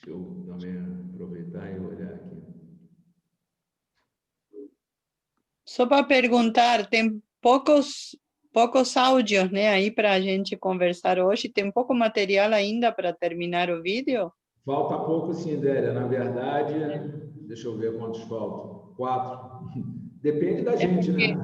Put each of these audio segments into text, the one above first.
Deixa eu também aproveitar e olhar aqui. Só para perguntar, tem poucos áudios, né, aí para a gente conversar hoje? Tem pouco material ainda para terminar o vídeo? Falta pouco, sim, Délia. Na verdade, deixa eu ver quantos faltam. 4. Depende da gente, né?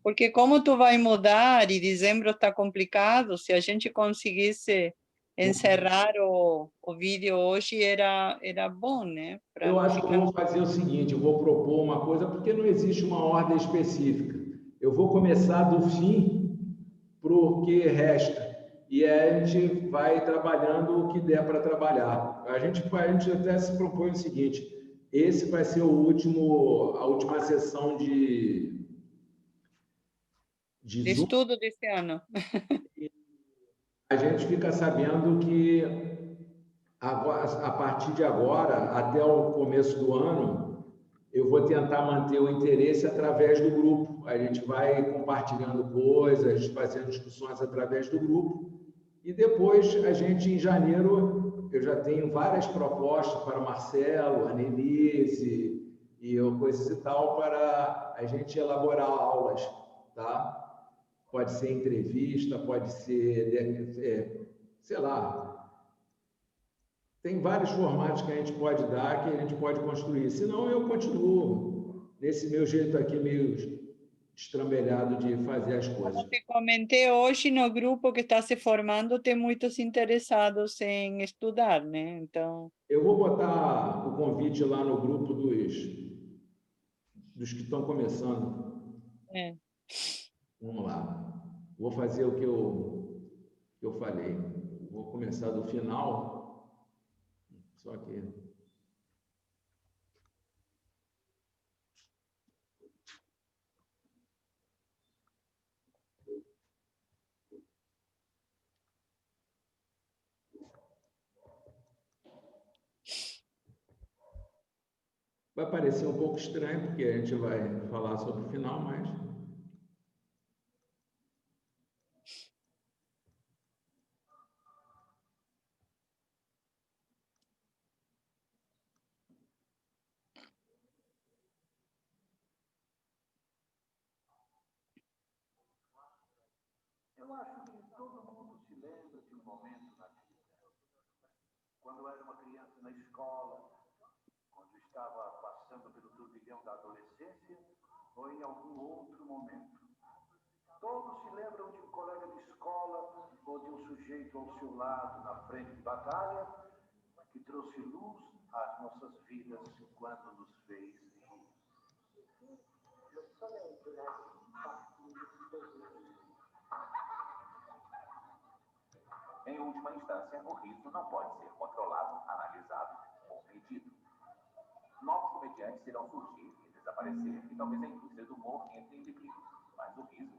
Porque como tu vai mudar e dezembro está complicado, se a gente conseguisse encerrar o vídeo hoje, era bom, né? Eu acho que eu vou fazer o seguinte, eu vou propor uma coisa, porque não existe uma ordem específica. Eu vou começar do fim para o que resta. E aí a gente vai trabalhando o que der para trabalhar. A gente até se propõe o seguinte, esse vai ser a última sessão de Zoom. Estudo desse ano. A gente fica sabendo que a partir de agora, até o começo do ano, eu vou tentar manter o interesse através do grupo. A gente vai compartilhando coisas, fazendo discussões através do grupo. E depois, a gente, em janeiro, eu já tenho várias propostas para Marcelo, a Nenise e coisas e tal, para a gente elaborar aulas, tá? Pode ser entrevista, pode ser, sei lá, tem vários formatos que a gente pode dar, que a gente pode construir. Senão, eu continuo nesse meu jeito aqui, meio destrambelhado de fazer as coisas. Como te comentei hoje, no grupo que está se formando, tem muitos interessados em estudar, né? Então... Eu vou botar o convite lá no grupo dos que estão começando. Vamos lá. Vou fazer o que eu falei. Vou começar do final, só que... Vai parecer um pouco estranho, porque a gente vai falar sobre o final, mas... Eu acho que todo mundo se lembra de um momento na vida. Quando era uma criança na escola, quando estava passando pelo turbilhão da adolescência, ou em algum outro momento. Todos se lembram de um colega de escola ou de um sujeito ao seu lado na frente de batalha que trouxe luz às nossas vidas quando nos fez rir. Eu só lembro, né? Em última instância, o riso não pode ser controlado, analisado ou medido. Novos comediantes irão surgir e desaparecer, e talvez a indústria do humor entre em declínio. Mas o riso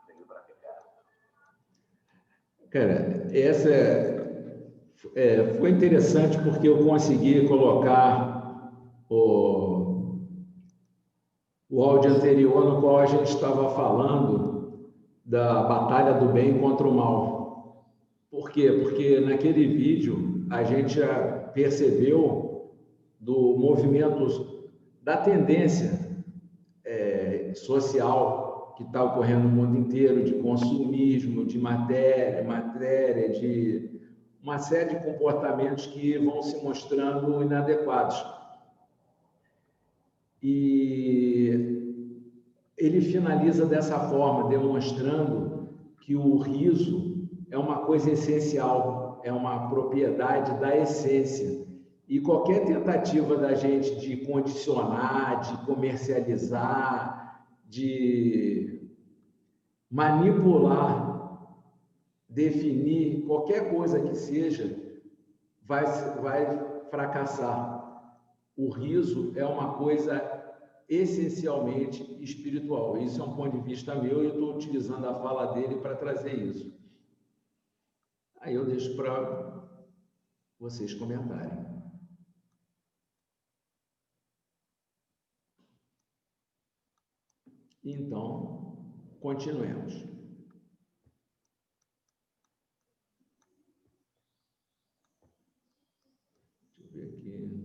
veio para ficar. Cara, essa foi interessante porque eu consegui colocar o áudio anterior no qual a gente estava falando da batalha do bem contra o mal. Por quê? Porque naquele vídeo a gente já percebeu do movimento, da tendência social que está ocorrendo no mundo inteiro, de consumismo, de matéria, de uma série de comportamentos que vão se mostrando inadequados. E ele finaliza dessa forma, demonstrando que o riso é uma coisa essencial, é uma propriedade da essência. E qualquer tentativa da gente de condicionar, de comercializar, de manipular, definir qualquer coisa que seja, vai fracassar. O riso é uma coisa essencialmente espiritual. Isso é um ponto de vista meu e eu estou utilizando a fala dele para trazer isso. Aí eu deixo para vocês comentarem. Então, continuemos. Deixa eu ver aqui.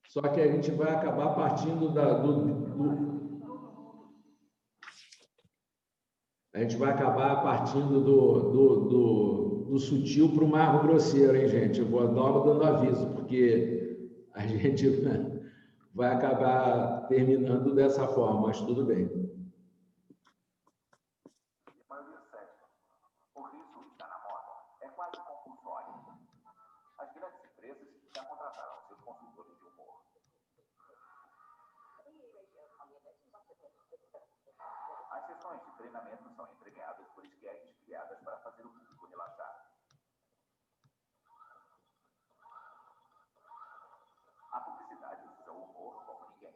Só que a gente vai acabar partindo a gente vai acabar partindo do sutil para o mais grosseiro, hein, gente? Eu vou logo dando aviso, porque a gente vai acabar terminando dessa forma, mas tudo bem. Maioria certa. O riso está na moda. É quase compulsório. As grandes empresas já contrataram seus consultores de humor. As sessões de treinamento são entremeadas por esquetes criadas para fazer o público relaxar. A publicidade usa o humor como ninguém.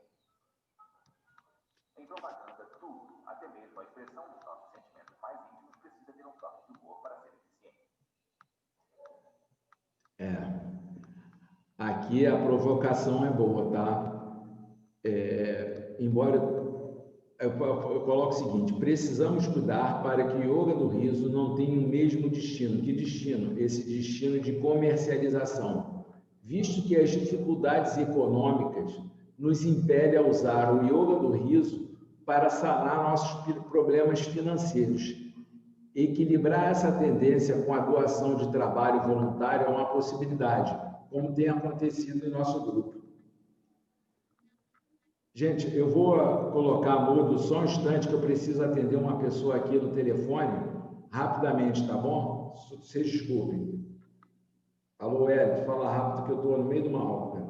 Em propaganda, tudo, até mesmo a expressão dos nossos sentimentos mais íntimos, precisa ter um toque de humor para ser eficiente. Aqui a provocação é boa, tá? Embora eu coloco o seguinte: precisamos cuidar para que o yoga do riso não tenha o mesmo destino. Que destino? Esse destino de comercialização, visto que as dificuldades econômicas nos impedem a usar o yoga do riso para sanar nossos problemas financeiros. Equilibrar essa tendência com a doação de trabalho voluntário é uma possibilidade, como tem acontecido em nosso grupo. Gente, eu vou colocar mudo só um instante, que eu preciso atender uma pessoa aqui no telefone, rapidamente, tá bom? Vocês desculpem. Alô, Hélio, fala rápido que eu estou no meio de uma aula. Cara.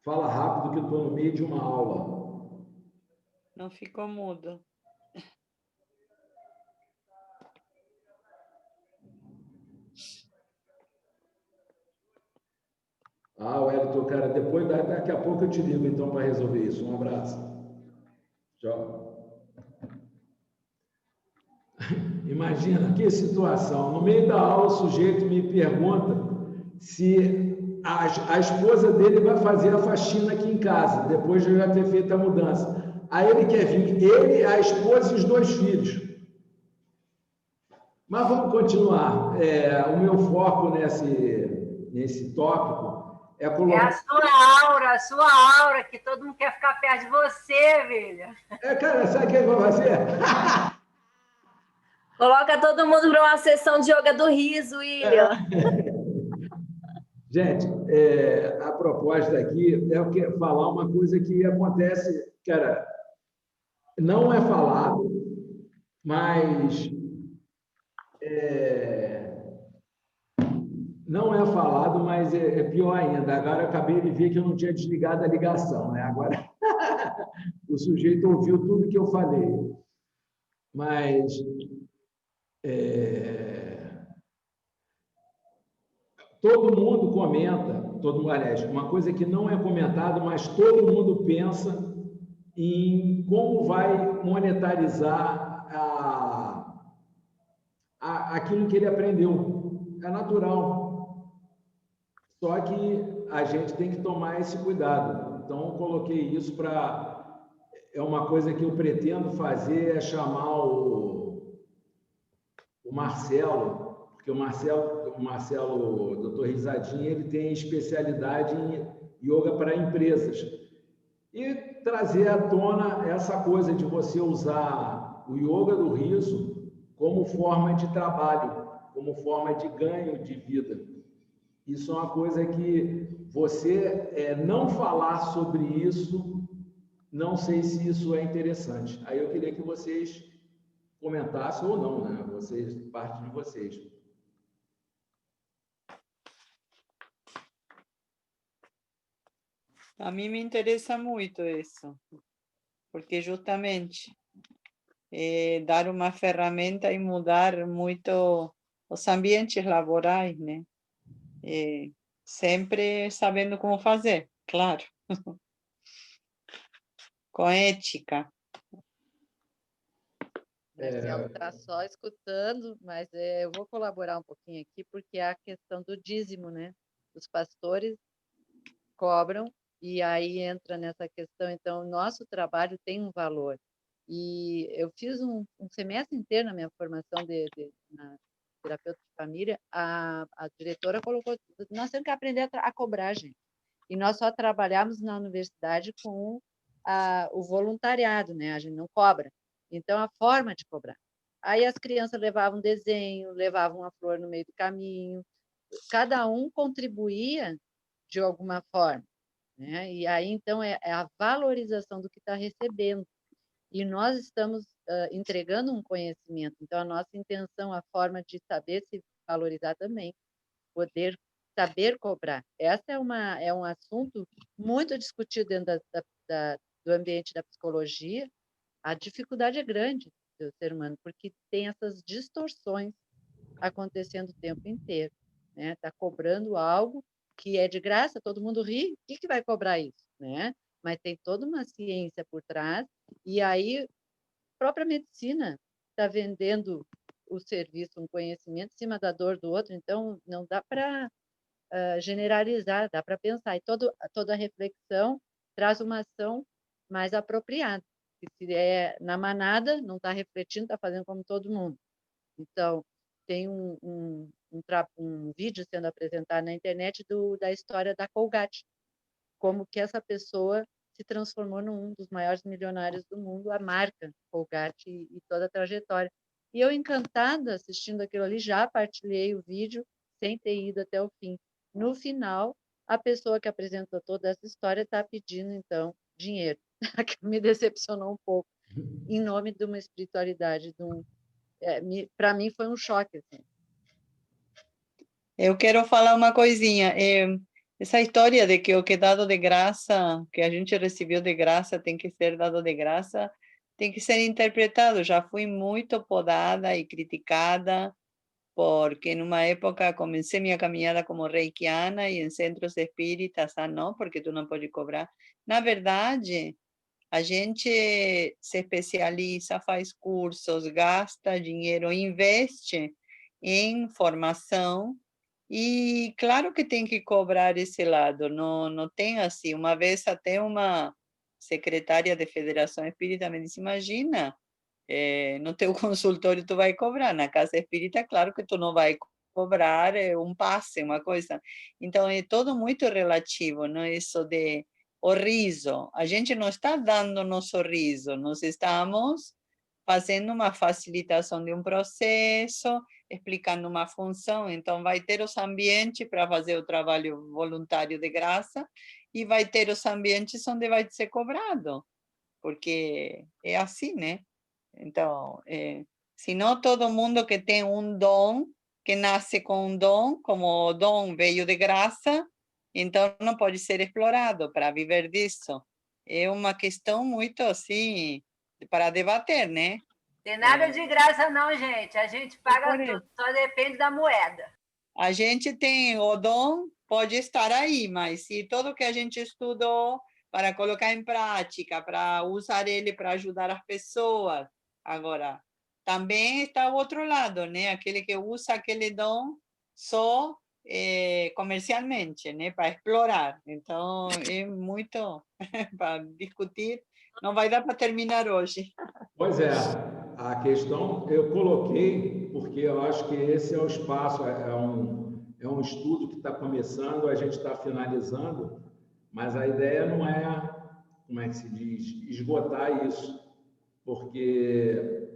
Fala rápido que eu estou no meio de uma aula. Não ficou mudo. Wellington, cara, depois, daqui a pouco eu te ligo, então, para resolver isso. Um abraço. Tchau. Imagina, que situação. No meio da aula, o sujeito me pergunta se a esposa dele vai fazer a faxina aqui em casa, depois de eu já ter feito a mudança. Aí ele quer vir, ele, a esposa e os 2 filhos. Mas vamos continuar. O meu foco nesse tópico é colocar... É a sua aura, que todo mundo quer ficar perto de você, William. Cara, sabe o que eu vou fazer? Coloca todo mundo para uma sessão de yoga do riso, William. Gente, a proposta aqui é falar uma coisa que acontece, cara, não é falado, mas não é falado, mas é pior ainda. Agora eu acabei de ver que eu não tinha desligado a ligação, né? Agora o sujeito ouviu tudo que eu falei. Mas todo mundo comenta, aliás, uma coisa que não é comentado, mas todo mundo pensa em como vai monetarizar aquilo que ele aprendeu. É natural. Só que a gente tem que tomar esse cuidado. Então, eu coloquei isso para... É uma coisa que eu pretendo fazer, é chamar o Marcelo, porque o Marcelo, doutor Risadinha, ele tem especialidade em yoga para empresas. E trazer à tona essa coisa de você usar o yoga do riso como forma de trabalho, como forma de ganho de vida. Isso é uma coisa que você não falar sobre isso, não sei se isso é interessante. Aí eu queria que vocês comentassem ou não, né? Vocês, parte de vocês. A mim me interessa muito isso, porque justamente dar uma ferramenta e mudar muito os ambientes laborais, né? Sempre sabendo como fazer, claro. com ética. Marcelo está só escutando, mas eu vou colaborar um pouquinho aqui, porque é a questão do dízimo, né? Os pastores cobram, e aí entra nessa questão, então, o nosso trabalho tem um valor. E eu fiz um semestre inteiro na minha formação na terapeuta de família, a diretora colocou, nós temos que aprender a cobrar, gente. E nós só trabalhamos na universidade com o voluntariado, né? A gente não cobra. Então, a forma de cobrar. Aí as crianças levavam desenho, levavam uma flor no meio do caminho, cada um contribuía de alguma forma, né? E aí, então, é a valorização do que está recebendo. E nós estamos entregando um conhecimento. Então, a nossa intenção, a forma de saber se valorizar também, poder saber cobrar. Essa é um assunto muito discutido dentro do ambiente da psicologia. A dificuldade é grande do ser humano, porque tem essas distorções acontecendo o tempo inteiro, né? Está cobrando algo que é de graça, todo mundo ri, o que vai cobrar isso, né? Mas tem toda uma ciência por trás, e aí a própria medicina está vendendo o serviço, um conhecimento em cima da dor do outro, então não dá para generalizar, dá para pensar, e toda reflexão traz uma ação mais apropriada. Se é na manada, não está refletindo, está fazendo como todo mundo. Então, tem um vídeo sendo apresentado na internet da história da Colgate, como que essa pessoa se transformou num dos maiores milionários do mundo, a marca Colgate e toda a trajetória. E eu, encantada, assistindo aquilo ali, já partilhei o vídeo sem ter ido até o fim. No final, a pessoa que apresentou toda essa história está pedindo, então, dinheiro. Me decepcionou um pouco, em nome de uma espiritualidade, para mim foi um choque. Assim. Eu quero falar uma coisinha. Essa história de que o que é dado de graça, que a gente recebeu de graça, tem que ser dado de graça, tem que ser interpretado. Já fui muito podada e criticada, porque numa época comecei minha caminhada como reikiana e em centros espíritas, não, porque tu não pode cobrar. Na verdade, a gente se especializa, faz cursos, gasta dinheiro, investe em formação, e claro que tem que cobrar esse lado, não tem assim. Uma vez até uma secretária de Federação Espírita me disse, imagina, no teu consultório tu vai cobrar, na casa espírita, claro que tu não vai cobrar um passe, uma coisa. Então, é tudo muito relativo, não é isso de o riso. A gente não está dando nosso riso, nós estamos fazendo uma facilitação de um processo, explicando uma função. Então, vai ter os ambientes para fazer o trabalho voluntário de graça e vai ter os ambientes onde vai ser cobrado, porque é assim, né? Então, senão todo mundo que tem um dom, que nasce com um dom, como o dom veio de graça, então não pode ser explorado para viver disso. É uma questão muito assim para debater, né? Tem nada de graça não, gente. A gente paga tudo, só depende da moeda. A gente tem o dom, pode estar aí, mas se tudo que a gente estudou para colocar em prática, para usar ele para ajudar as pessoas, agora também está o outro lado, né? Aquele que usa aquele dom só comercialmente, né? Para explorar. Então, é muito para discutir. Não vai dar para terminar hoje. Pois é, a questão eu coloquei porque eu acho que esse é o espaço, é um estudo que está começando, a gente está finalizando, mas a ideia não é, como é que se diz, esgotar isso, porque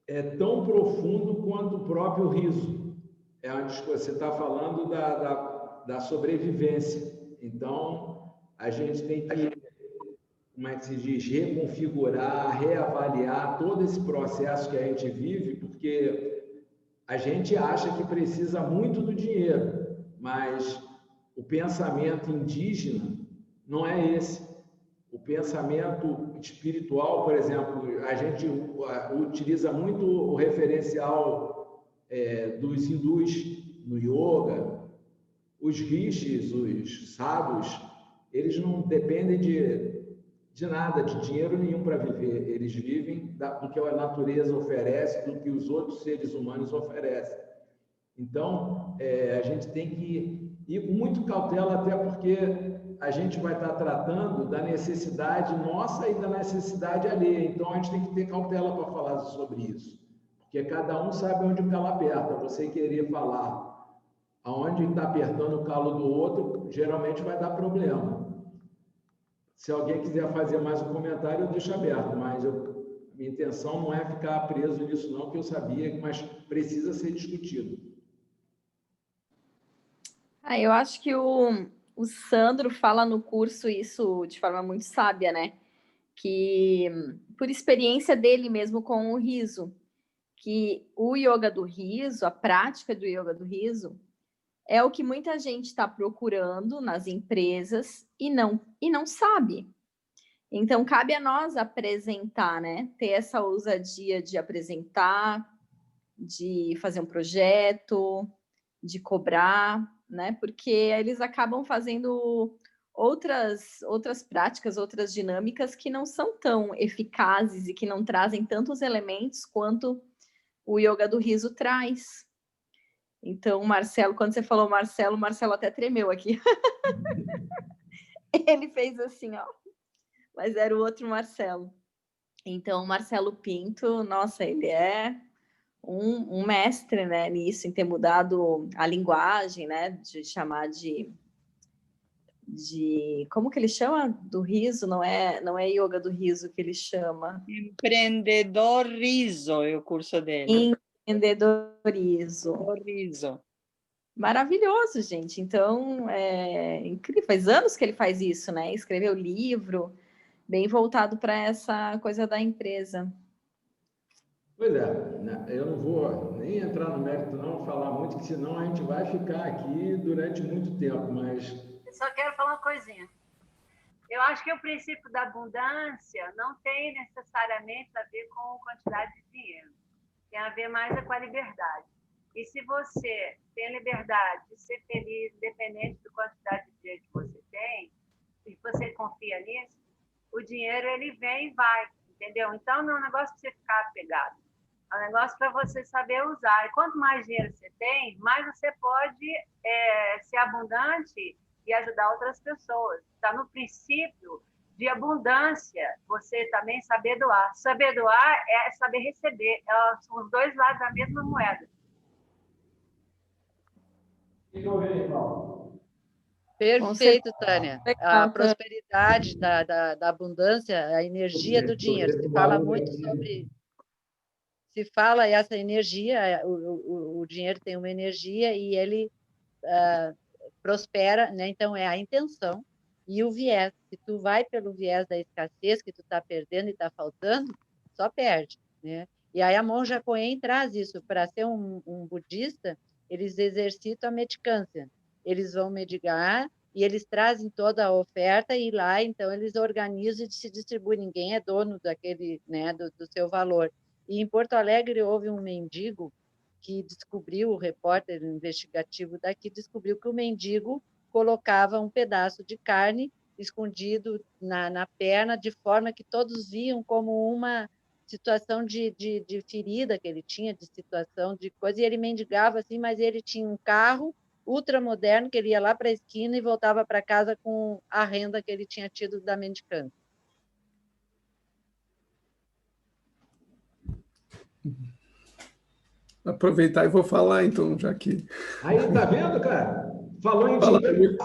é tão profundo quanto o próprio riso. Você está falando da sobrevivência. Então, a gente tem que, como é que se diz, reconfigurar, reavaliar todo esse processo que a gente vive, porque a gente acha que precisa muito do dinheiro, mas o pensamento indígena não é esse. O pensamento espiritual, por exemplo, a gente utiliza muito o referencial dos hindus no yoga, os rishis, os sadhus, eles não dependem de nada, de dinheiro nenhum para viver. Eles vivem do que a natureza oferece, do que os outros seres humanos oferecem. Então, a gente tem que ir com muito cautela, até porque a gente vai estar tratando da necessidade nossa e da necessidade alheia. Então, a gente tem que ter cautela para falar sobre isso, porque cada um sabe onde o calo aperta. Você querer falar aonde está apertando o calo do outro, geralmente vai dar problema. Se alguém quiser fazer mais um comentário, eu deixo aberto, mas minha intenção não é ficar preso nisso não, que eu sabia, mas precisa ser discutido. Eu acho que o Sandro fala no curso isso de forma muito sábia, né? Que, por experiência dele mesmo com o riso, que o yoga do riso, a prática do yoga do riso, é o que muita gente está procurando nas empresas e não sabe. Então, cabe a nós apresentar, né? Ter essa ousadia de apresentar, de fazer um projeto, de cobrar, né? Porque eles acabam fazendo outras práticas, outras dinâmicas que não são tão eficazes e que não trazem tantos elementos quanto o yoga do riso traz. Então, Marcelo, quando você falou Marcelo, o Marcelo até tremeu aqui. Ele fez assim, ó. Mas era o outro Marcelo. Então, o Marcelo Pinto, nossa, ele é um mestre, né, nisso, em ter mudado a linguagem, né, de chamar de como que ele chama? Do riso? Não é yoga do riso que ele chama. Empreendedor riso é o curso dele. Empreendedorismo. Riso. Maravilhoso, gente. Então, é incrível. Faz anos que ele faz isso, né? Escreveu livro, bem voltado para essa coisa da empresa. Pois é, eu não vou nem entrar no mérito não, falar muito, que senão a gente vai ficar aqui durante muito tempo, mas... Eu só quero falar uma coisinha. Eu acho que o princípio da abundância não tem necessariamente a ver com quantidade de dinheiro. Tem a ver mais com a liberdade. E se você tem a liberdade de ser feliz, independente da quantidade de dinheiro que você tem, e você confia nisso, o dinheiro ele vem e vai, entendeu? Então não é um negócio para você ficar apegado. É um negócio para você saber usar. E quanto mais dinheiro você tem, mais você pode ser abundante e ajudar outras pessoas. Está no princípio de abundância, você também saber doar. Saber doar é saber receber. São os dois lados da mesma moeda. Perfeito, Tânia. A prosperidade da abundância, a energia do dinheiro. Se fala muito sobre... Se fala essa energia, o dinheiro tem uma energia e ele prospera, né? Então, é a intenção e o viés. Se tu vai pelo viés da escassez, que tu está perdendo e está faltando, só perde, né? E aí a monja Coen traz isso. Para ser um budista, eles exercitam a mendicância. Eles vão mendigar e eles trazem toda a oferta e lá, então, eles organizam e se distribuem. Ninguém é dono daquele, né, do seu valor. E em Porto Alegre houve um mendigo que descobriu, o repórter investigativo daqui, descobriu que o mendigo colocava um pedaço de carne escondido na perna, de forma que todos viam como uma situação de ferida que ele tinha, de situação de coisa, e ele mendigava assim, mas ele tinha um carro ultramoderno, que ele ia lá para a esquina e voltava para casa com a renda que ele tinha tido da mendicância. Aproveitar e vou falar, então, já que... Aí, tá vendo, cara? Falou em dinheiro,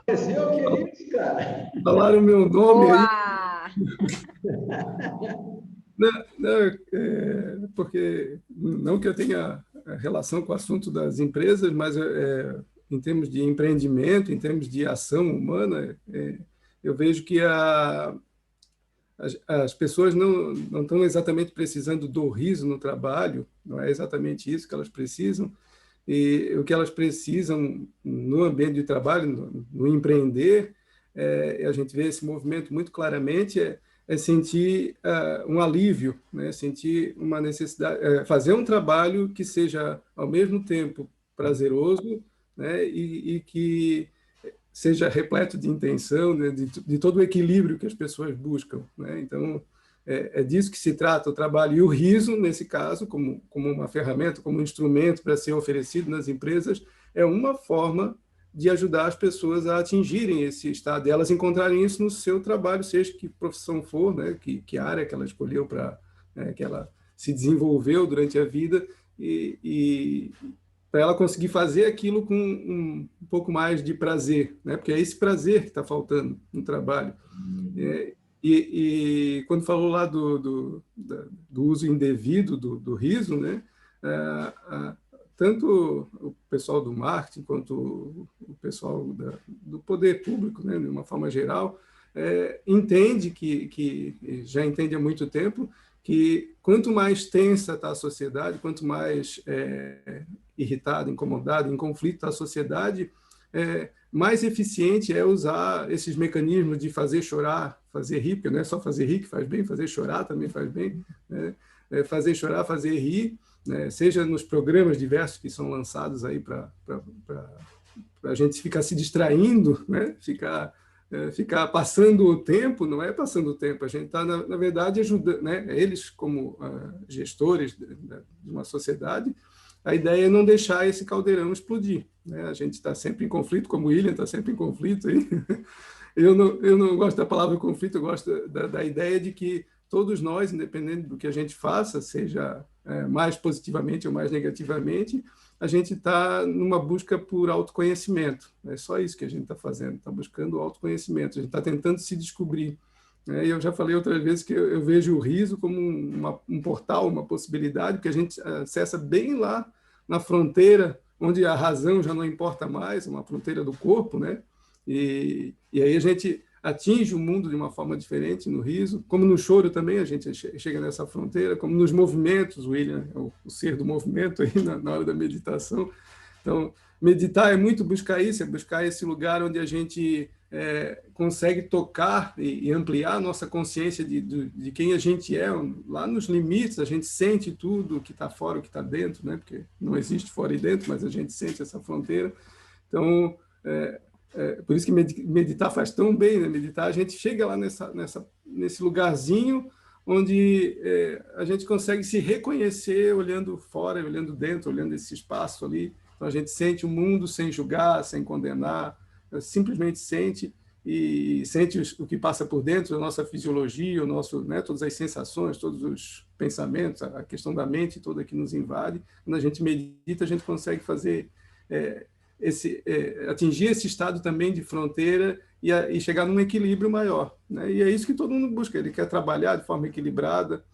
apareceu, que é isso, cara? Falaram o meu nome Boa! aí. Não, porque não que eu tenha relação com o assunto das empresas, mas em termos de empreendimento, em termos de ação humana, eu vejo que as pessoas não estão exatamente precisando do riso no trabalho, não é exatamente isso que elas precisam, e o que elas precisam no ambiente de trabalho, no empreender, a gente vê esse movimento muito claramente, é sentir um alívio, né? Sentir uma necessidade, fazer um trabalho que seja, ao mesmo tempo, prazeroso, né? E que seja repleto de intenção, né, de todo o equilíbrio que as pessoas buscam, né? Então, é disso que se trata o trabalho. E o riso, nesse caso, como uma ferramenta, como um instrumento para ser oferecido nas empresas, é uma forma de ajudar as pessoas a atingirem esse estado, de elas encontrarem isso no seu trabalho, seja que profissão for, né, que área que ela escolheu para, né, que ela se desenvolveu durante a vida, e para ela conseguir fazer aquilo com um pouco mais de prazer, né, porque é esse prazer que está faltando no trabalho. E quando falou lá do uso indevido do riso, né, tanto o pessoal do marketing quanto o pessoal do poder público, né, de uma forma geral, entende que já entende há muito tempo que quanto mais tensa está a sociedade, quanto mais irritada, incomodada, em conflito está a sociedade, mais eficiente é usar esses mecanismos de fazer chorar, fazer rir, porque não é só fazer rir que faz bem, fazer chorar também faz bem, né? Fazer chorar, fazer rir, né? Seja nos programas diversos que são lançados aí para a gente ficar se distraindo, né? Ficar passando o tempo, não é passando o tempo, a gente está, na verdade, ajudando, né? Eles, como gestores de uma sociedade, a ideia é não deixar esse caldeirão explodir, né? A gente está sempre em conflito, como o William está sempre em conflito. Aí. Eu não gosto da palavra conflito, eu gosto da ideia de que todos nós, independente do que a gente faça, seja mais positivamente ou mais negativamente, a gente está numa busca por autoconhecimento. É só isso que a gente está fazendo, está buscando o autoconhecimento, a gente está tentando se descobrir. Eu já falei outras vezes que eu vejo o riso como um portal, uma possibilidade, que a gente acessa bem lá na fronteira, onde a razão já não importa mais, uma fronteira do corpo, né? E aí a gente atinge o mundo de uma forma diferente no riso, como no choro também a gente chega nessa fronteira, como nos movimentos, o William é o ser do movimento aí na hora da meditação. Então, meditar é muito buscar isso, é buscar esse lugar onde a gente consegue tocar e ampliar a nossa consciência de quem a gente é, lá nos limites, a gente sente tudo, o que está fora, o que está dentro, né? Porque não existe fora e dentro, mas a gente sente essa fronteira. Então, por isso que meditar faz tão bem, né? Meditar, a gente chega lá nesse lugarzinho onde a gente consegue se reconhecer olhando fora, olhando dentro, olhando esse espaço ali. Então, a gente sente o mundo sem julgar, sem condenar, simplesmente sente, e sente o que passa por dentro da nossa fisiologia, né, todas as sensações, todos os pensamentos, a questão da mente toda que nos invade. Quando a gente medita, a gente consegue fazer atingir esse estado também de fronteira e chegar num equilíbrio maior, né? E é isso que todo mundo busca. Ele quer trabalhar de forma equilibrada,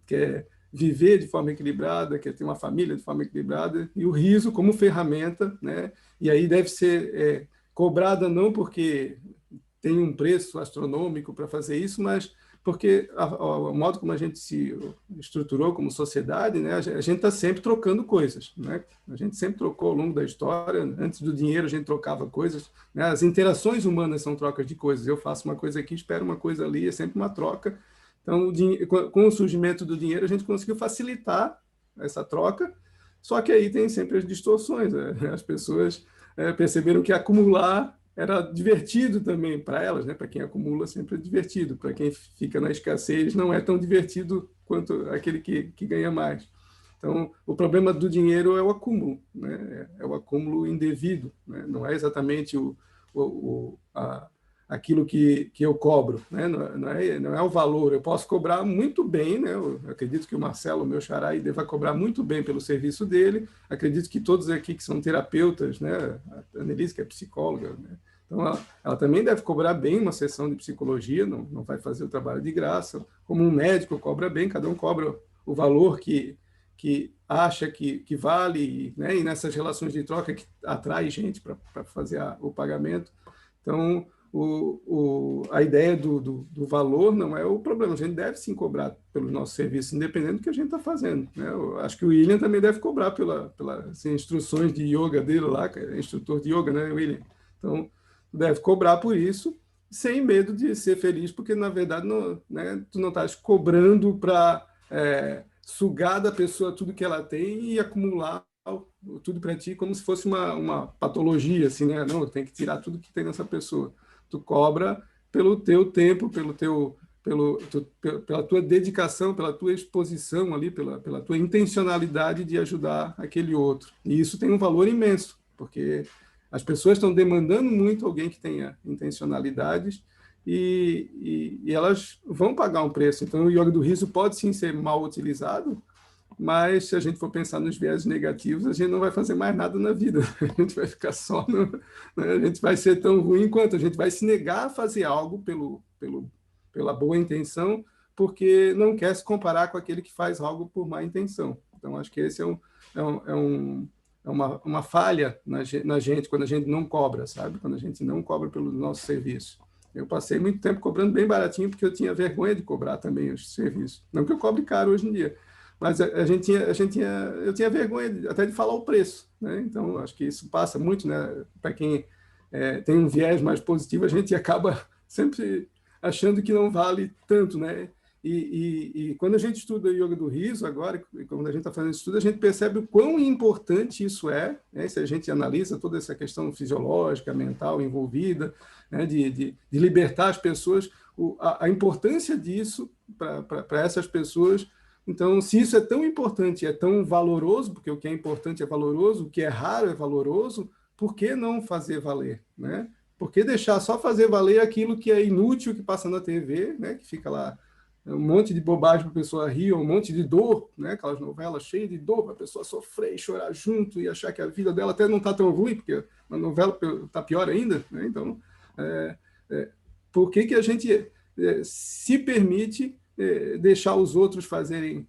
quer viver de forma equilibrada, quer ter uma família de forma equilibrada, e o riso como ferramenta, né? E aí deve ser cobrada não porque tem um preço astronômico para fazer isso, mas porque o modo como a gente se estruturou como sociedade, né, a gente está sempre trocando coisas, né? A gente sempre trocou ao longo da história. Antes do dinheiro a gente trocava coisas, né? As interações humanas são trocas de coisas. Eu faço uma coisa aqui, espero uma coisa ali, é sempre uma troca. Então, com o surgimento do dinheiro, a gente conseguiu facilitar essa troca, só que aí tem sempre as distorções, né? As pessoas perceberam que acumular era divertido também para elas, né? Para quem acumula sempre é divertido, para quem fica na escassez não é tão divertido quanto aquele que ganha mais. Então, o problema do dinheiro é o acúmulo, né? É o acúmulo indevido, né? Não é exatamente aquilo que eu cobro, né? Não é o valor. Eu posso cobrar muito bem, né? Eu acredito que o Marcelo, meu xará, deva cobrar muito bem pelo serviço dele. Acredito que todos aqui que são terapeutas, né? A Annelise, que é psicóloga, né? Então, ela também deve cobrar bem uma sessão de psicologia, não vai fazer o trabalho de graça. Como um médico cobra bem, cada um cobra o valor que acha que vale, né? E nessas relações de troca que atrai gente para fazer o pagamento. Então, a ideia do valor não é o problema. A gente deve sim cobrar pelo nosso serviço, independente do que a gente está fazendo, né? Eu acho que o William também deve cobrar pelas instruções de yoga dele lá, que é instrutor de yoga, né, William? Então, deve cobrar por isso, sem medo de ser feliz, porque, na verdade, tu não estás cobrando para sugar da pessoa tudo que ela tem e acumular tudo para ti como se fosse uma patologia, assim, né? Não, tem que tirar tudo que tem nessa pessoa. Tu cobra pelo teu tempo, pela tua dedicação, pela tua exposição ali, pela tua intencionalidade de ajudar aquele outro. E isso tem um valor imenso, porque as pessoas estão demandando muito alguém que tenha intencionalidades e elas vão pagar um preço. Então, o yoga do riso pode sim ser mal utilizado, mas se a gente for pensar nos viés negativos, a gente não vai fazer mais nada na vida. A gente vai ficar só né? A gente vai ser tão ruim quanto a gente vai se negar a fazer algo pela boa intenção, porque não quer se comparar com aquele que faz algo por má intenção. Então, acho que esse é uma falha na gente, quando a gente não cobra, sabe? Quando a gente não cobra pelo nosso serviço. Eu passei muito tempo cobrando bem baratinho, porque eu tinha vergonha de cobrar também os serviços. Não que eu cobre caro hoje em dia, mas eu tinha vergonha até de falar o preço, né? Então, acho que isso passa muito, né? Para quem tem um viés mais positivo, a gente acaba sempre achando que não vale tanto, né? E quando a gente estuda o yoga do riso agora, quando a gente está fazendo esse estudo, a gente percebe o quão importante isso é, né? Se a gente analisa toda essa questão fisiológica, mental envolvida, né? de libertar as pessoas, a importância disso para essas pessoas. Então, se isso é tão importante, é tão valoroso, porque o que é importante é valoroso, o que é raro é valoroso, por que não fazer valer, né? Por que deixar só fazer valer aquilo que é inútil, que passa na TV, né? Que fica lá um monte de bobagem para a pessoa rir, um monte de dor, né? Aquelas novelas cheias de dor para a pessoa sofrer e chorar junto e achar que a vida dela até não está tão ruim, porque a novela está pior ainda, né? Então, por que a gente se permite deixar os outros fazerem,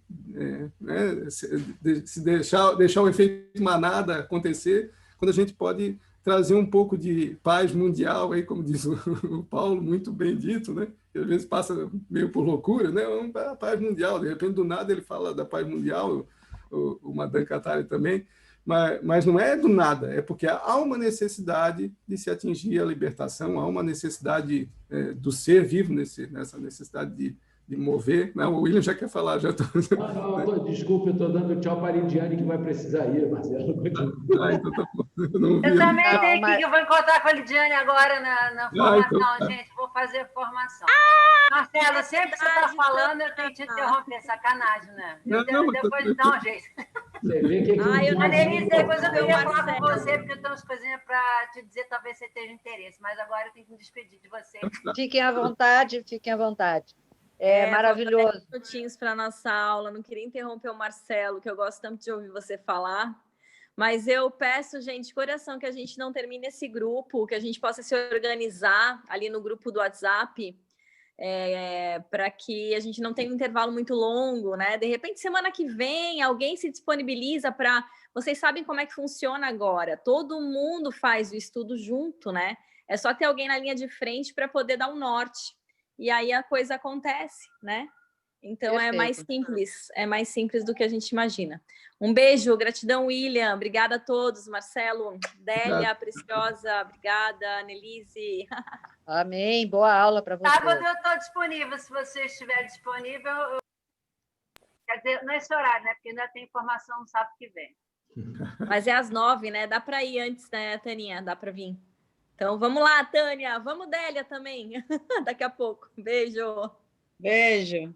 né? Se deixar o efeito manada acontecer, quando a gente pode trazer um pouco de paz mundial, aí, como diz o Paulo, muito bem dito, né? Que às vezes passa meio por loucura, né? A paz mundial, de repente, do nada, ele fala da paz mundial, o Madan Katari também, mas não é do nada, é porque há uma necessidade de se atingir a libertação, há uma necessidade do ser vivo, nessa necessidade de mover. Não, o William já quer falar, já estou... Desculpa, eu estou dando tchau para a Lidiane, que vai precisar ir, Marcelo. Então tá bom. Eu também tenho que eu vou encontrar com a Lidiane agora na formação, então, gente. Vou fazer a formação. Marcelo, sempre que você está falando, eu tenho que te interromper. Sacanagem, né? Depois dá um jeito. Você vê que Denise, depois eu queria falar com você, porque eu tenho umas coisinhas para te dizer, talvez você tenha interesse, mas agora eu tenho que me despedir de você. Fiquem à vontade, fiquem à vontade. É maravilhoso. Minutinhos para a nossa aula. Não queria interromper o Marcelo, que eu gosto tanto de ouvir você falar. Mas eu peço, gente, de coração, que a gente não termine esse grupo, que a gente possa se organizar ali no grupo do WhatsApp, para que a gente não tenha um intervalo muito longo, né? De repente, semana que vem, alguém se disponibiliza para... Vocês sabem como é que funciona agora. Todo mundo faz o estudo junto, né? É só ter alguém na linha de frente para poder dar um norte. E aí a coisa acontece, né? Então, Perfeito. é mais simples do que a gente imagina. Um beijo, gratidão, William. Obrigada a todos, Marcelo, Délia, Preciosa, obrigada, Nelise. Amém, boa aula para vocês. Sábado eu estou disponível, se você estiver disponível. Quer dizer, nesse horário, né? Porque ainda tem informação no sábado que vem. Mas é às 9, né? Dá para ir antes, né, Taninha? Dá para vir. Então, vamos lá, Tânia. Vamos, Délia, também. Daqui a pouco. Beijo. Beijo.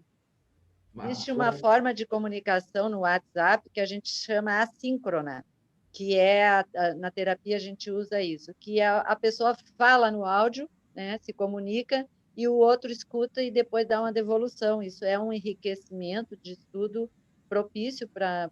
Existe uma forma de comunicação no WhatsApp que a gente chama assíncrona, que na terapia a gente usa isso, que a pessoa fala no áudio, né, se comunica, e o outro escuta e depois dá uma devolução. Isso é um enriquecimento de estudo propício para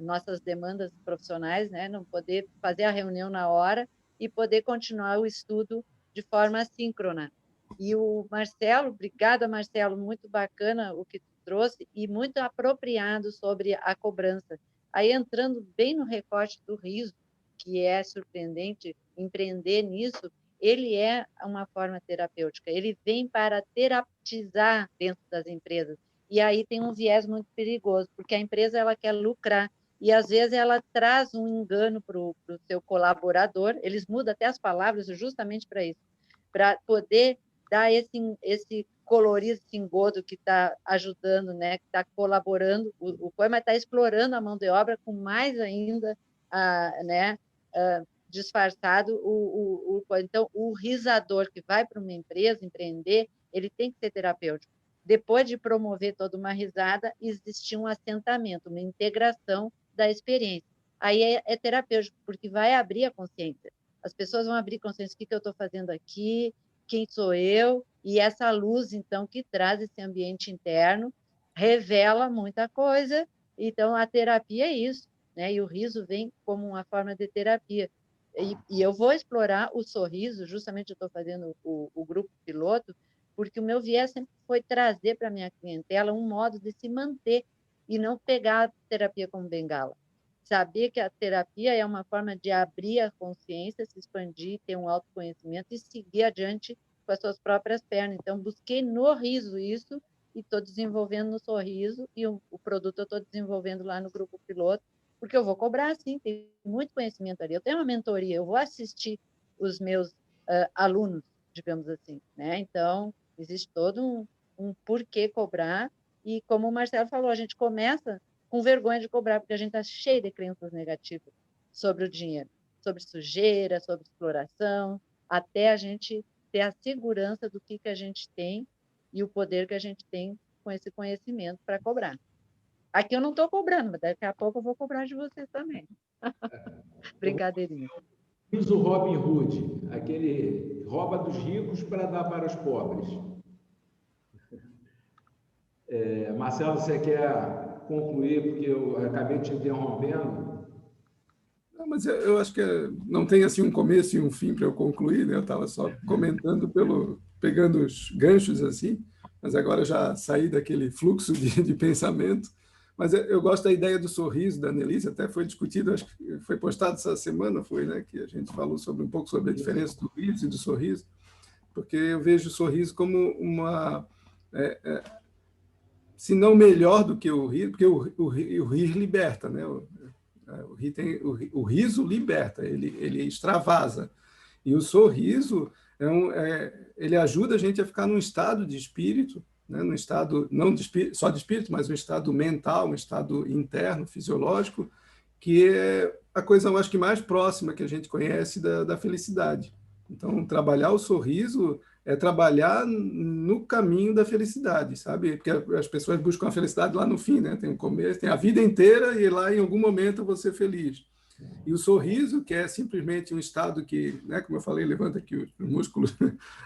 nossas demandas profissionais, né, não poder fazer a reunião na hora e poder continuar o estudo de forma assíncrona. E o Marcelo, obrigada, Marcelo, muito bacana o que tu trouxe e muito apropriado sobre a cobrança. Aí, entrando bem no recorte do riso, que é surpreendente empreender nisso, ele é uma forma terapêutica, ele vem para terapeutizar dentro das empresas. E aí tem um viés muito perigoso, porque a empresa ela quer lucrar, e às vezes ela traz um engano para o seu colaborador, eles mudam até as palavras justamente para isso, para poder dar esse colorido, esse engodo que está ajudando, né, que está colaborando, o Coima está explorando a mão de obra com mais ainda né, disfarçado. Então, o risador que vai para uma empresa empreender, ele tem que ser terapêutico. Depois de promover toda uma risada, existe um assentamento, uma integração da experiência. Aí é terapêutico, porque vai abrir a consciência. As pessoas vão abrir consciência, o que eu estou fazendo aqui, quem sou eu, e essa luz, então, que traz esse ambiente interno, revela muita coisa. Então, a terapia é isso, né? E o riso vem como uma forma de terapia. E eu vou explorar o sorriso, justamente eu estou fazendo o grupo piloto, porque o meu viés sempre foi trazer para a minha clientela um modo de se manter e não pegar a terapia como bengala. Saber que a terapia é uma forma de abrir a consciência, se expandir, ter um autoconhecimento e seguir adiante com as suas próprias pernas. Então, busquei no riso isso e estou desenvolvendo no sorriso, e o produto eu estou desenvolvendo lá no grupo piloto, porque eu vou cobrar, sim, tem muito conhecimento ali. Eu tenho uma mentoria, eu vou assistir os meus alunos, digamos assim, né? Então, existe todo um porquê cobrar, e como o Marcelo falou, a gente começa com vergonha de cobrar, porque a gente está cheio de crenças negativas sobre o dinheiro, sobre sujeira, sobre exploração, até a gente ter a segurança do que a gente tem e o poder que a gente tem com esse conhecimento para cobrar. Aqui eu não estou cobrando, mas daqui a pouco eu vou cobrar de vocês também. Brincadeirinha. Diz o Robin Hood, aquele rouba dos ricos para dar para os pobres. Marcelo, você quer concluir, porque eu acabei te interrompendo? Não, mas eu acho que não tem assim um começo e um fim para eu concluir, né? Eu estava só comentando, pegando os ganchos assim, mas agora eu já saí daquele fluxo de pensamento. Mas eu gosto da ideia do sorriso da Annelise, até foi discutido, acho que foi postado essa semana, foi, né? Que a gente falou um pouco sobre a diferença do riso e do sorriso, porque eu vejo o sorriso como uma... se não melhor do que o rir, porque o rir liberta, né? O riso liberta, ele extravasa. E o sorriso, ele ajuda a gente a ficar num estado de espírito, né? Num estado, não só de espírito, mas um estado mental, um estado interno, fisiológico, que é a coisa, eu acho que mais próxima que a gente conhece da felicidade. Então, trabalhar o sorriso é trabalhar no caminho da felicidade, sabe? Porque as pessoas buscam a felicidade lá no fim, né? Tem o começo, tem a vida inteira e lá em algum momento eu vou ser feliz. E o sorriso, que é simplesmente um estado que, né, como eu falei, levanta aqui o músculo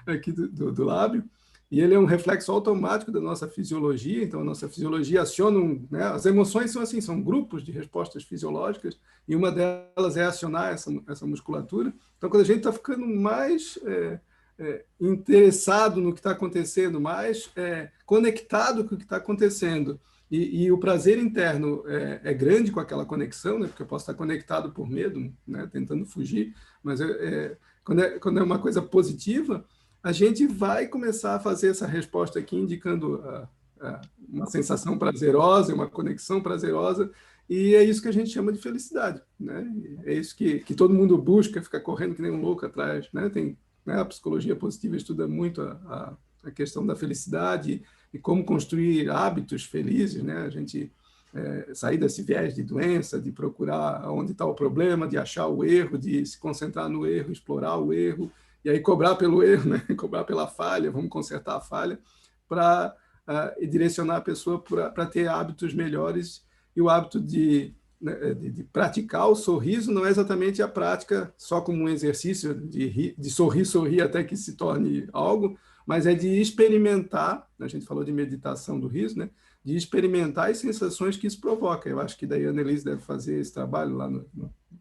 aqui do lábio, e ele é um reflexo automático da nossa fisiologia. Então, a nossa fisiologia aciona, né? As emoções são assim, são grupos de respostas fisiológicas, e uma delas é acionar essa musculatura. Então, quando a gente está ficando mais interessado no que está acontecendo, mais conectado com o que está acontecendo, e o prazer interno é grande com aquela conexão, né? Porque eu posso estar conectado por medo, né? Tentando fugir, mas quando é uma coisa positiva, a gente vai começar a fazer essa resposta aqui, indicando uma sensação prazerosa, uma conexão prazerosa, e é isso que a gente chama de felicidade, né? É isso que todo mundo busca, fica correndo que nem um louco atrás, né? A psicologia positiva estuda muito a questão da felicidade e como construir hábitos felizes, né? A gente sair desse viés de doença, de procurar onde está o problema, de achar o erro, de se concentrar no erro, explorar o erro, e aí cobrar pelo erro, né? Cobrar pela falha, vamos consertar a falha, para direcionar a pessoa para ter hábitos melhores. E o hábito de praticar o sorriso não é exatamente a prática só como um exercício de sorrir até que se torne algo, mas é de experimentar, a gente falou de meditação do riso, né? De experimentar as sensações que isso provoca. Eu acho que daí a Annelise deve fazer esse trabalho lá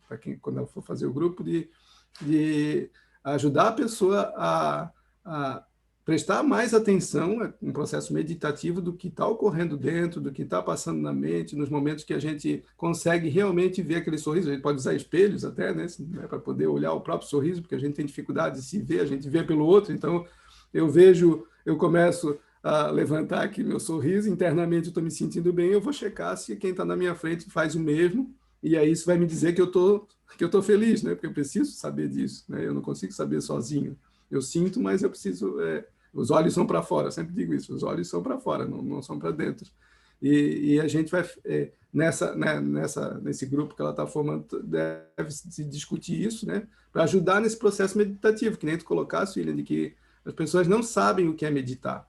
para quem, quando ela for fazer o grupo, de ajudar a pessoa a prestar mais atenção, um processo meditativo do que está ocorrendo dentro, do que está passando na mente, nos momentos que a gente consegue realmente ver aquele sorriso. A gente pode usar espelhos até, né, para poder olhar o próprio sorriso, porque a gente tem dificuldade de se ver, a gente vê pelo outro. Então, eu começo a levantar aqui meu sorriso, internamente eu estou me sentindo bem, eu vou checar se quem está na minha frente faz o mesmo, e aí isso vai me dizer que eu tô feliz, né? Porque eu preciso saber disso, né? Eu não consigo saber sozinho. Eu sinto, mas eu preciso... os olhos são para fora, eu sempre digo isso, os olhos são para fora, não são para dentro. E a gente vai nesse grupo que ela está formando, deve se discutir isso, né? Para ajudar nesse processo meditativo, que nem tu colocasse, William, de que as pessoas não sabem o que é meditar.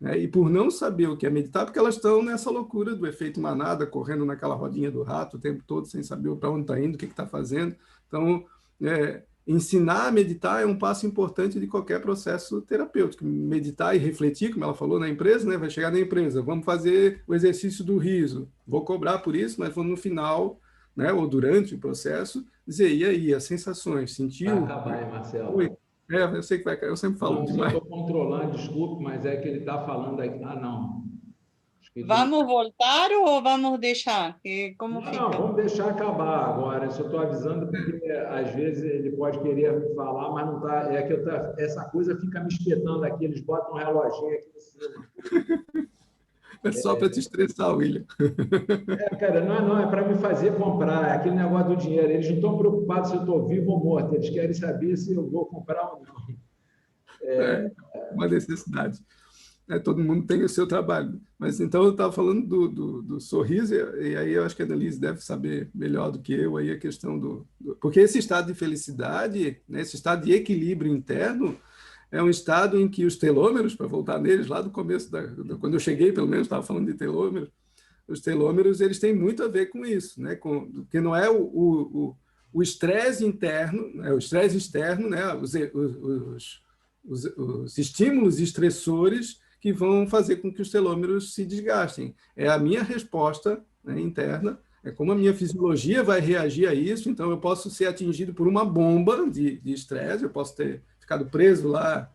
Né? E por não saber o que é meditar, porque elas estão nessa loucura do efeito manada, correndo naquela rodinha do rato o tempo todo, sem saber para onde está indo, o que está fazendo. Então, ensinar a meditar é um passo importante de qualquer processo terapêutico. Meditar e refletir, como ela falou na empresa, né? Vai chegar na empresa, vamos fazer o exercício do riso. Vou cobrar por isso, mas vou no final, né? Ou durante o processo, dizer, e aí, as sensações, sentiu? Vai acabar, hein, Marcelo? Oi. Eu sei que vai cair, eu sempre falo demais. Eu estou controlando, desculpe, mas é que ele está falando aqui. Ah, não. Vamos voltar ou vamos deixar? Como fica? Não, vamos deixar acabar agora. Eu só estou avisando porque às vezes ele pode querer falar, mas não está. É que essa coisa fica me espetando aqui, eles botam um reloginho aqui em cima. É só para te estressar, William. Cara, não, é para me fazer comprar, é aquele negócio do dinheiro. Eles não estão preocupados se eu estou vivo ou morto, eles querem saber se eu vou comprar ou não. É uma necessidade. Todo mundo tem o seu trabalho. Mas então eu estava falando do sorriso, e aí eu acho que a Annelise deve saber melhor do que eu aí a questão porque esse estado de felicidade, né, esse estado de equilíbrio interno, é um estado em que os telômeros, para voltar neles, lá do começo, quando eu cheguei, pelo menos, estava falando de telômeros, os telômeros eles têm muito a ver com isso, né? Que não é o estresse interno, né? O estresse externo, né? Os estímulos estressores que vão fazer com que os telômeros se desgastem. É a minha resposta, né, interna, é como a minha fisiologia vai reagir a isso, então eu posso ser atingido por uma bomba de estresse, eu posso ter ficado preso lá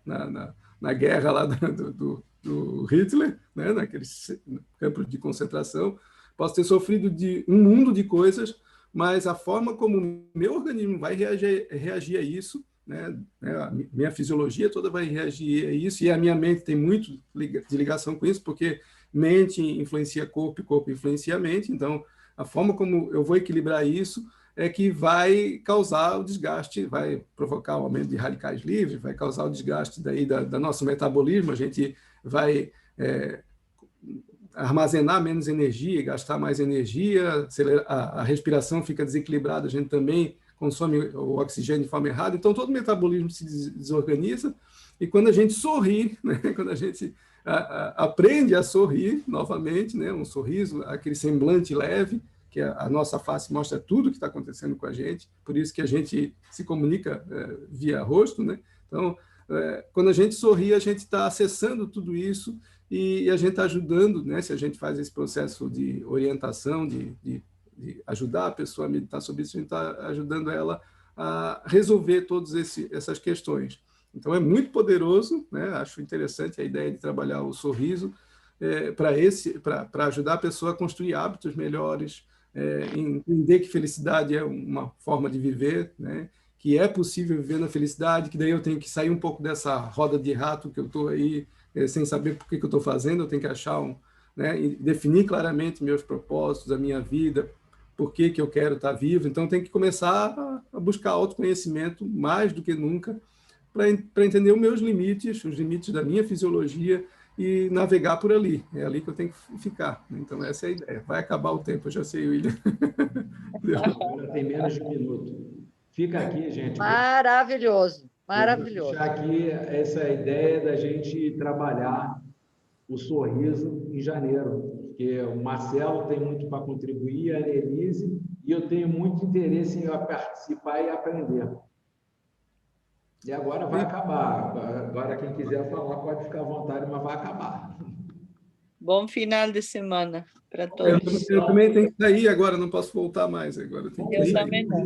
na guerra lá do Hitler, né, naqueles campos de concentração, posso ter sofrido de um mundo de coisas, mas a forma como o meu organismo vai reagir a isso, né, a minha fisiologia toda vai reagir a isso, e a minha mente tem muito de ligação com isso, porque mente influencia corpo e corpo influencia mente, então a forma como eu vou equilibrar isso é que vai causar o desgaste, vai provocar o aumento de radicais livres, vai causar o desgaste daí da nosso metabolismo, a gente vai armazenar menos energia e gastar mais energia, a respiração fica desequilibrada, a gente também consome o oxigênio de forma errada, então todo o metabolismo se desorganiza, e quando a gente sorri, né, quando a gente aprende a sorrir novamente, né, um sorriso, aquele semblante leve, que a nossa face mostra tudo que está acontecendo com a gente, por isso que a gente se comunica via rosto, né? Então, quando a gente sorri, a gente está acessando tudo isso e a gente está ajudando, né? Se a gente faz esse processo de orientação, de ajudar a pessoa a meditar sobre isso, a gente está ajudando ela a resolver todas essas questões. Então, é muito poderoso, né? Acho interessante a ideia de trabalhar o sorriso para ajudar a pessoa a construir hábitos melhores, entender que felicidade é uma forma de viver, né? Que é possível viver na felicidade, que daí eu tenho que sair um pouco dessa roda de rato que eu estou aí, sem saber por que eu estou fazendo, eu tenho que achar né? E definir claramente meus propósitos, a minha vida, por que eu quero estar vivo. Então, tem que começar a buscar autoconhecimento mais do que nunca, para entender os meus limites, os limites da minha fisiologia, e navegar por ali. É ali que eu tenho que ficar. Então, essa é a ideia. Vai acabar o tempo, eu já sei, William. Agora tem menos de um minuto. Fica aqui, gente. Maravilhoso, maravilhoso. Vou deixar aqui essa ideia da gente trabalhar o sorriso em janeiro, porque o Marcelo tem muito para contribuir, a Annelise, e eu tenho muito interesse em participar e aprender. E agora vai acabar. Agora, quem quiser falar, pode ficar à vontade, mas vai acabar. Bom final de semana para todos. Eu também tenho que sair agora, não posso voltar mais agora. Eu também não.